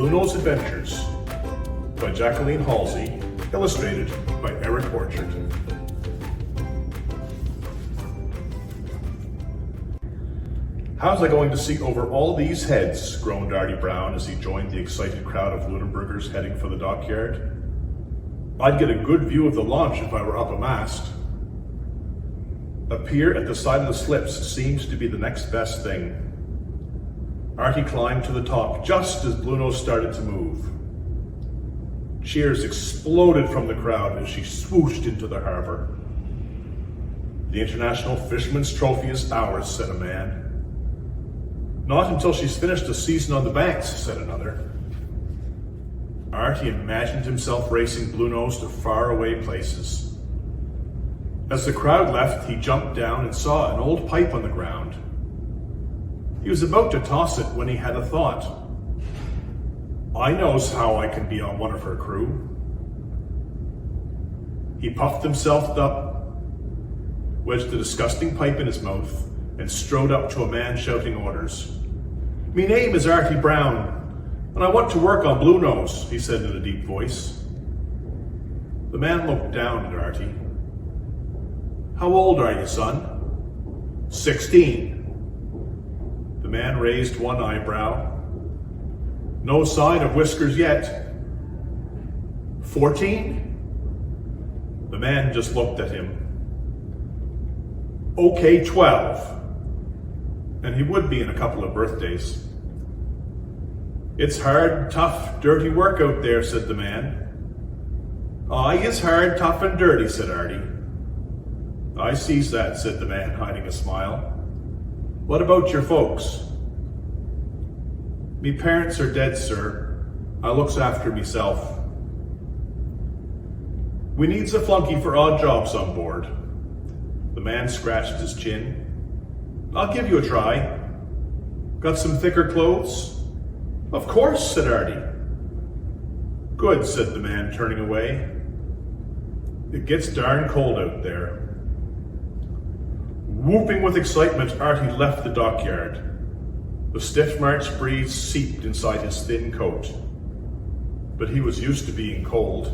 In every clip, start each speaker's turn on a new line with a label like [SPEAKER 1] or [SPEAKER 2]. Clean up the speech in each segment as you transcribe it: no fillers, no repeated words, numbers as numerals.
[SPEAKER 1] Bluenose Adventures by Jacqueline Halsey, illustrated by Eric Orchard. "How's I going to see over all these heads?" groaned Artie Brown as he joined the excited crowd of Lunenburgers heading for the dockyard. "I'd get a good view of the launch if I were up a mast." A pier at the side of the slips seemed to be the next best thing. Artie climbed to the top just as Bluenose started to move. Cheers exploded from the crowd as she swooshed into the harbor. "The International Fisherman's Trophy is ours," said a man. "Not until she's finished a season on the banks," said another. Artie imagined himself racing Bluenose to faraway places. As the crowd left, he jumped down and saw an old pipe on the ground. He was about to toss it when he had a thought. "I knows how I can be on one of her crew." He puffed himself up, wedged the disgusting pipe in his mouth, and strode up to a man shouting orders. "Me name is Artie Brown, and I want to work on Bluenose," he said in a deep voice. The man looked down at Artie. "How old are you, son?" 16. The man raised one eyebrow. "No sign of whiskers yet." 14? The man just looked at him. "Okay, 12. And he would be in a couple of birthdays. "It's hard, tough, dirty work out there," said the man. "Aye, it's hard, tough, and dirty," said Artie. "I sees that," said the man, hiding a smile. "What about your folks?" "Me parents are dead, sir. I looks after meself." "We needs a flunky for odd jobs on board." The man scratched his chin. "I'll give you a try. Got some thicker clothes?" "Of course," said Artie. "Good," said the man, turning away. "It gets darn cold out there." Whooping with excitement, Artie left the dockyard. The stiff March breeze seeped inside his thin coat, but he was used to being cold.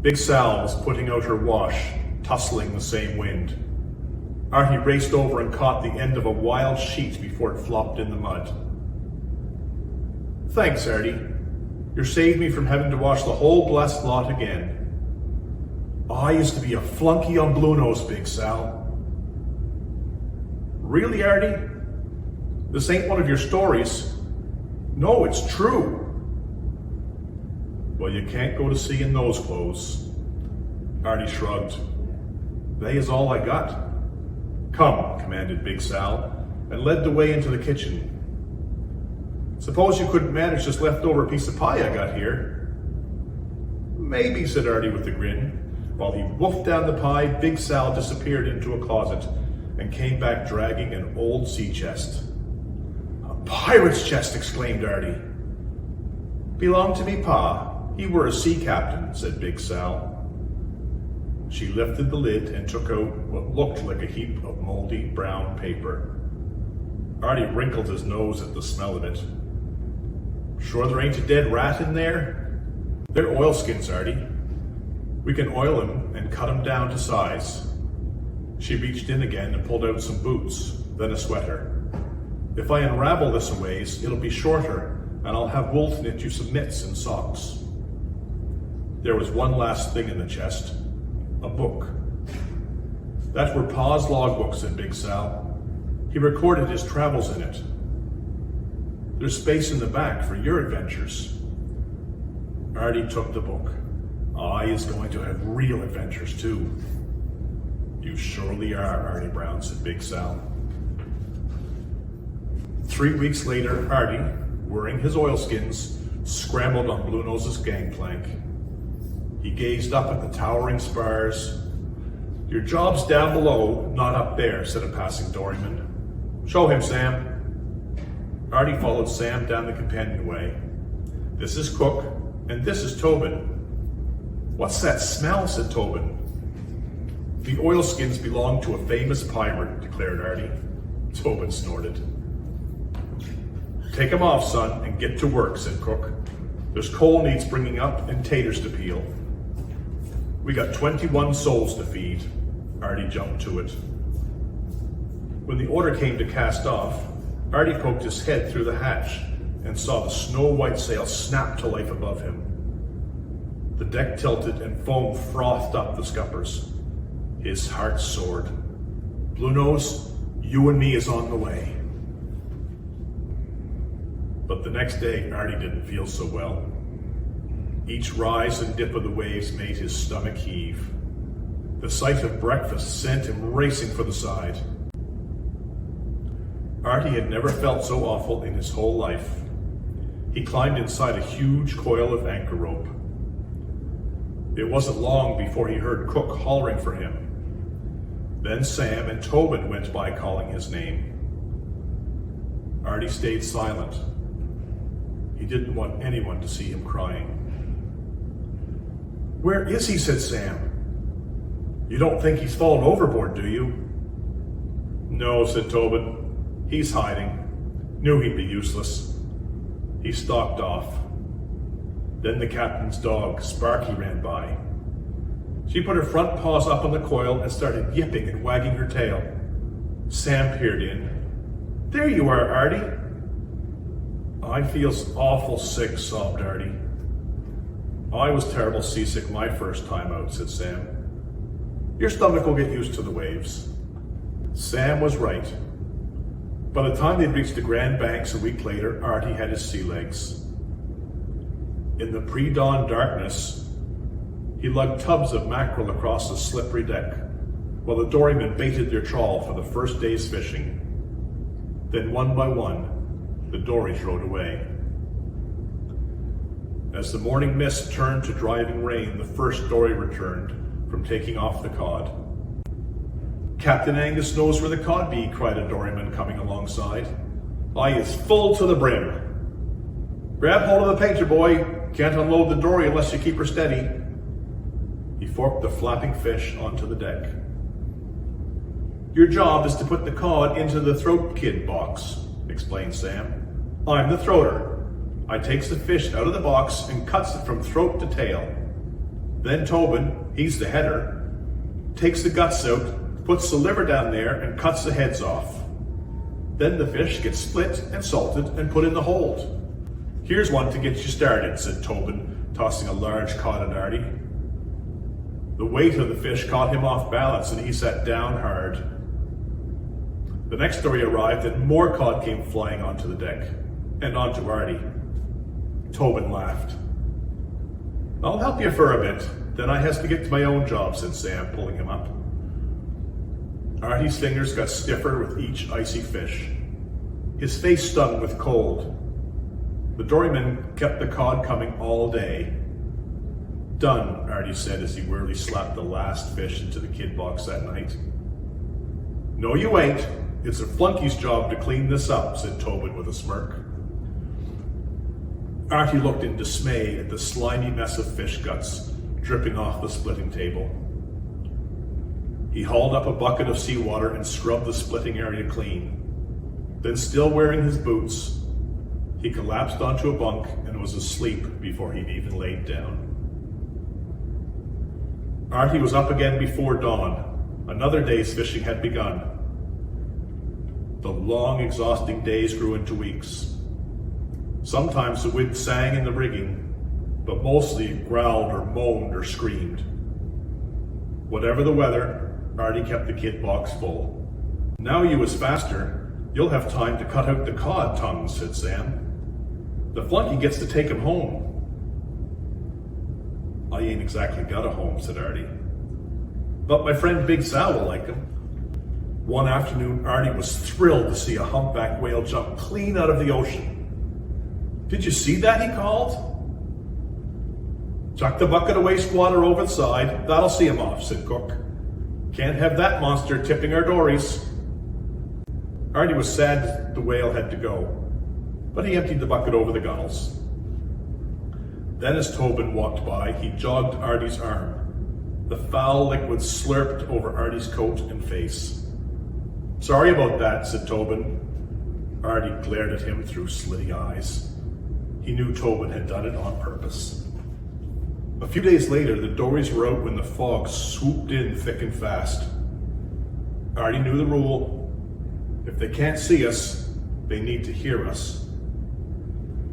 [SPEAKER 1] Big Sal was putting out her wash, tussling the same wind. Artie raced over and caught the end of a wild sheet before it flopped in the mud. "Thanks, Artie. You saved me from having to wash the whole blessed lot again." "I used to be a flunky on Bluenose, Big Sal." "Really, Artie? This ain't one of your stories." "No, it's true." "Well, you can't go to sea in those clothes." Artie shrugged. "They is all I got." "Come," commanded Big Sal, and led the way into the kitchen. "Suppose you couldn't manage this leftover piece of pie I got here?" "Maybe," said Artie with a grin. While he wolfed down the pie, Big Sal disappeared into a closet and came back dragging an old sea chest. "A pirate's chest!" exclaimed Artie. "Belonged to me pa. He were a sea captain," said Big Sal. She lifted the lid and took out what looked like a heap of moldy brown paper. Artie wrinkled his nose at the smell of it. "Sure there ain't a dead rat in there?" "They're oilskins, Artie. We can oil them and cut them down to size." She reached in again and pulled out some boots, then a sweater. "If I unravel this a ways, it'll be shorter, and I'll have Wolf knit you some mitts and socks." There was one last thing in the chest. A book. "That were Pa's logbook," said Big Sal. "He recorded his travels in it. There's space in the back for your adventures." Artie took the book. "I is going to have real adventures too." "You surely are, Artie Brown," said Big Sal. 3 weeks later, Artie, wearing his oilskins, scrambled on Bluenose's gangplank. He gazed up at the towering spars. "Your job's down below, not up there," said a passing doryman. "Show him, Sam." Artie followed Sam down the companionway. "This is Cook, and this is Tobin." "What's that smell?" said Tobin. "The oilskins belong to a famous pirate," declared Artie. Tobin snorted. Take 'em off, son, and get to work, said Cook. There's coal needs bringing up and taters to peel. We got 21 souls to feed. Artie jumped to it. When the order came to cast off, Artie poked his head through the hatch and saw the snow-white sail snap to life above him. The deck tilted and foam frothed up the scuppers. His heart soared. Bluenose, you and me is on the way. But the next day, Artie didn't feel so well. Each rise and dip of the waves made his stomach heave. The sight of breakfast sent him racing for the side. Artie had never felt so awful in his whole life. He climbed inside a huge coil of anchor rope. It wasn't long before he heard Cook hollering for him. Then Sam and Tobin went by calling his name. Artie stayed silent. He didn't want anyone to see him crying. Where is he? Said Sam. You don't think he's fallen overboard, do you? No, said Tobin. He's hiding. Knew he'd be useless. He stalked off. Then the captain's dog, Sparky, ran by. She put her front paws up on the coil and started yipping and wagging her tail. Sam peered in. There you are, Artie. I feels awful sick, sobbed Artie. I was terrible seasick my first time out, said Sam. Your stomach will get used to the waves. Sam was right. By the time they'd reached the Grand Banks a week later, Artie had his sea legs. In the pre-dawn darkness, he lugged tubs of mackerel across the slippery deck, while the dorymen baited their trawl for the first day's fishing. Then one by one, the dories rowed away. As the morning mist turned to driving rain, the first dory returned from taking off the cod. Captain Angus knows where the cod be, cried a doryman coming alongside. I is full to the brim. Grab hold of the painter, boy. Can't unload the dory unless you keep her steady. He forked the flapping fish onto the deck. Your job is to put the cod into the throat kid box, explained Sam. I'm the throater. I takes the fish out of the box and cuts it from throat to tail. Then Tobin, he's the header, takes the guts out, puts the liver down there and cuts the heads off. Then the fish gets split and salted and put in the hold. Here's one to get you started, said Tobin, tossing a large cod at Artie. The weight of the fish caught him off balance and he sat down hard. The next dory arrived and more cod came flying onto the deck and onto Artie. Tobin laughed. I'll help you for a bit, then I has to get to my own job, said Sam, pulling him up. Artie's fingers got stiffer with each icy fish. His face stung with cold. The doryman kept the cod coming all day. Done, Artie said as he wearily slapped the last fish into the kid box that night. No, you ain't. It's a flunky's job to clean this up, said Tobin with a smirk. Artie looked in dismay at the slimy mess of fish guts dripping off the splitting table. He hauled up a bucket of seawater and scrubbed the splitting area clean. Then, still wearing his boots, he collapsed onto a bunk and was asleep before he'd even laid down. Artie was up again before dawn. Another day's fishing had begun. The long, exhausting days grew into weeks. Sometimes the wind sang in the rigging, but mostly it growled or moaned or screamed. Whatever the weather, Artie kept the kid box full. Now you is faster, you'll have time to cut out the cod tongues, said Sam. The flunky gets to take him home. I ain't exactly got a home, said Artie. But my friend Big Sal will like him. One afternoon, Artie was thrilled to see a humpback whale jump clean out of the ocean. Did you see that? He called. Chuck the bucket of wastewater over the side. That'll see him off, said Cook. Can't have that monster tipping our dories. Artie was sad the whale had to go, but he emptied the bucket over the gunnels. Then as Tobin walked by, he jogged Artie's arm. The foul liquid slurped over Artie's coat and face. Sorry about that, said Tobin. Artie glared at him through slitty eyes. He knew Tobin had done it on purpose. A few days later, the dories were out when the fog swooped in thick and fast. Artie knew the rule. If they can't see us, they need to hear us.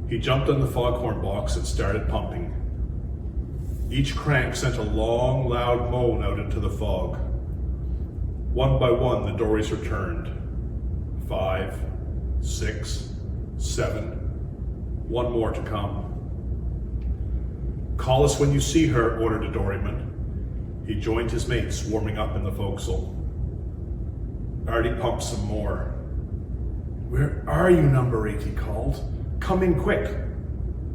[SPEAKER 1] He jumped on the foghorn box and started pumping. Each crank sent a long, loud moan out into the fog. One by one, the dories returned. 5, 6, 7, one more to come. Call us when you see her, ordered a doryman. He joined his mates warming up in the forecastle. Artie pumped some more. Where are you, number 8, he called. Come in quick.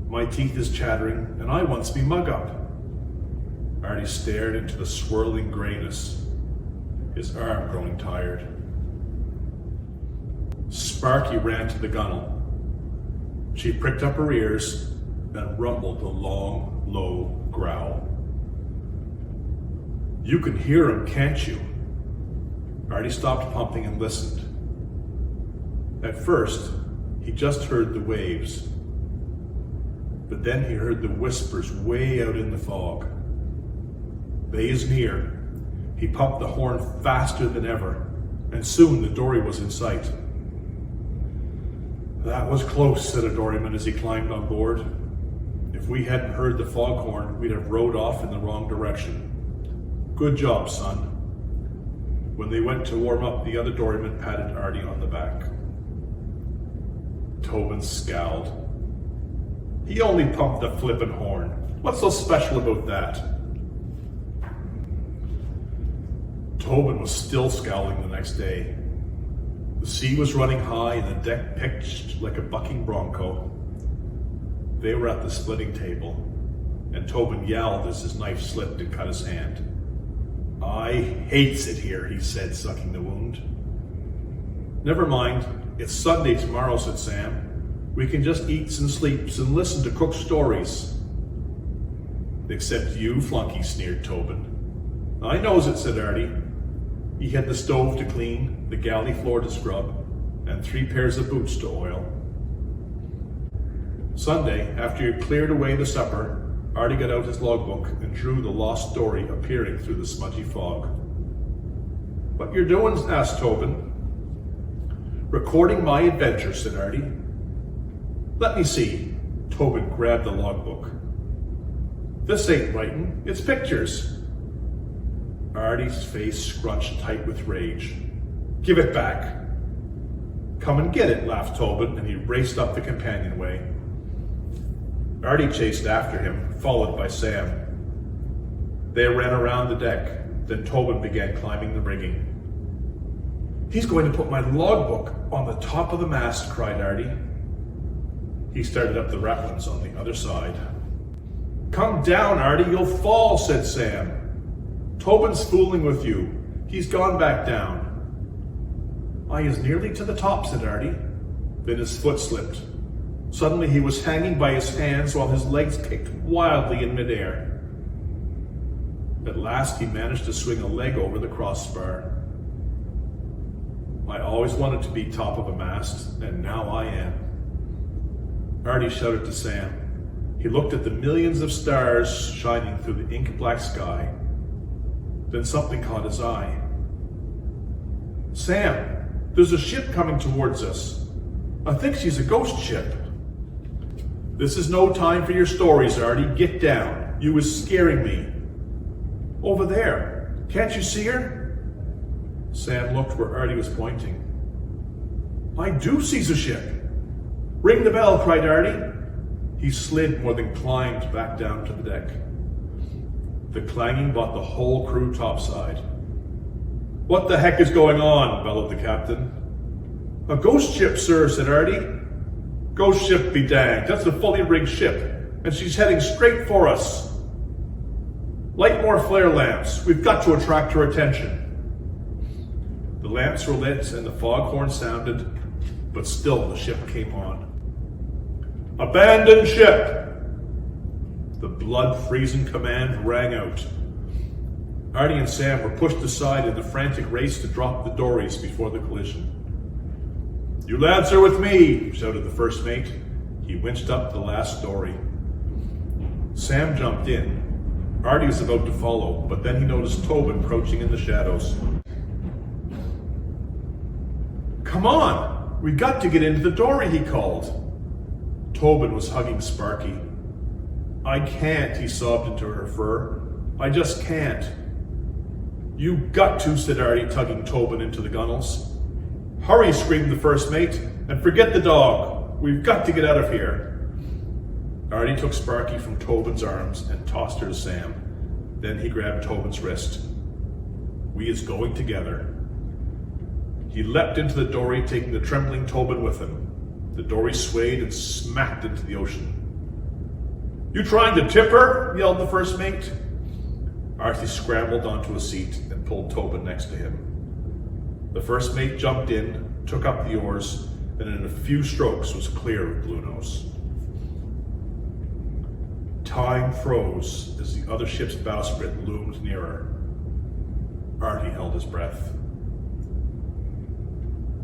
[SPEAKER 1] My teeth is chattering, and I wants me mug up. Artie stared into the swirling grayness, his arm growing tired. Sparky ran to the gunwale. She pricked up her ears and rumbled a long, low growl. You can hear him, can't you? Artie stopped pumping and listened. At first, he just heard the waves, but then he heard the whispers way out in the fog. Bay is near. He pumped the horn faster than ever, and soon the dory was in sight. That was close, said a doryman as he climbed on board. If we hadn't heard the foghorn, we'd have rowed off in the wrong direction. Good job, son. When they went to warm up, the other doryman patted Artie on the back. Tobin scowled. He only pumped the flippin' horn. What's so special about that? Tobin was still scowling the next day. The sea was running high and the deck pitched like a bucking bronco. They were at the splitting table, and Tobin yelled as his knife slipped and cut his hand. I hates it here, he said, sucking the wound. Never mind, it's Sunday tomorrow, said Sam. We can just eats and sleeps and listen to Cook's stories. Except you, flunky, sneered Tobin. I knows it, said Artie. He had the stove to clean, the galley floor to scrub, and 3 pairs of boots to oil. Sunday, after he cleared away the supper, Artie got out his logbook and drew the lost dory appearing through the smudgy fog. What you're doing? Asked Tobin. Recording my adventure, said Artie. Let me see. Tobin grabbed the logbook. This ain't writing, it's pictures. Artie's face scrunched tight with rage. Give it back. Come and get it, laughed Tobin, and he raced up the companionway. Artie chased after him, followed by Sam. They ran around the deck, then Tobin began climbing the rigging. He's going to put my logbook on the top of the mast, cried Artie. He started up the ratlins on the other side. Come down, Artie, you'll fall, said Sam. Tobin's fooling with you. He's gone back down. I is nearly to the top, said Artie. Then his foot slipped. Suddenly he was hanging by his hands while his legs kicked wildly in midair. At last he managed to swing a leg over the crossbar. I always wanted to be top of a mast, and now I am. Artie shouted to Sam. He looked at the millions of stars shining through the ink-black sky. Then something caught his eye. Sam, there's a ship coming towards us. I think she's a ghost ship. This is no time for your stories, Artie. Get down. You was scaring me. Over there. Can't you see her? Sam looked where Artie was pointing. I do see the ship. Ring the bell, cried Artie. He slid more than climbed back down to the deck. The clanging brought the whole crew topside. What the heck is going on? Bellowed the captain. A ghost ship, sir, said Artie. Ghost ship be danged. That's a fully rigged ship, and she's heading straight for us. Light more flare lamps. We've got to attract her attention. The lamps were lit and the foghorn sounded, but still the ship came on. Abandon ship! The blood-freezing command rang out. Artie and Sam were pushed aside in the frantic race to drop the dories before the collision. "You lads are with me," shouted the first mate. He winched up the last dory. Sam jumped in. Artie was about to follow, but then he noticed Tobin crouching in the shadows. "Come on! We got to get into the dory," he called. Tobin was hugging Sparky. "I can't," he sobbed into her fur. "I just can't." "You got to," said Artie, tugging Tobin into the gunnels. "Hurry," screamed the first mate, "and forget the dog. We've got to get out of here." Artie took Sparky from Tobin's arms and tossed her to Sam. Then he grabbed Tobin's wrist. "We is going together." He leapt into the dory, taking the trembling Tobin with him. The dory swayed and smacked into the ocean. "You trying to tip her?" yelled the first mate. Artie scrambled onto a seat and pulled Tobin next to him. The first mate jumped in, took up the oars, and in a few strokes was clear of Bluenose. Time froze as the other ship's bowsprit loomed nearer. Artie held his breath.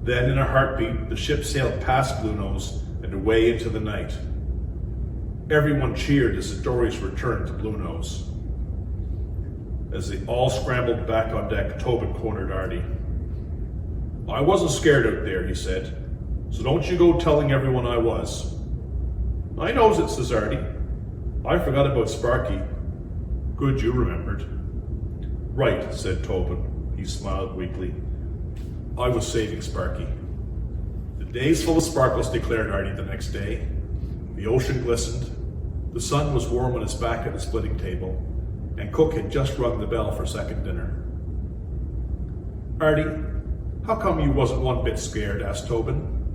[SPEAKER 1] Then, in a heartbeat, the ship sailed past Bluenose and away into the night. Everyone cheered as the dories returned to Bluenose. As they all scrambled back on deck, Tobin cornered Artie. "I wasn't scared out there," he said, "so don't you go telling everyone I was." "I knows it," says Artie. "I forgot about Sparky." "Good you remembered." "Right," said Tobin. He smiled weakly. "I was saving Sparky." "The day's full of sparkles," declared Artie the next day. The ocean glistened, the sun was warm on his back at the splitting table, and Cook had just rung the bell for second dinner. "Artie, how come you wasn't one bit scared?" asked Tobin.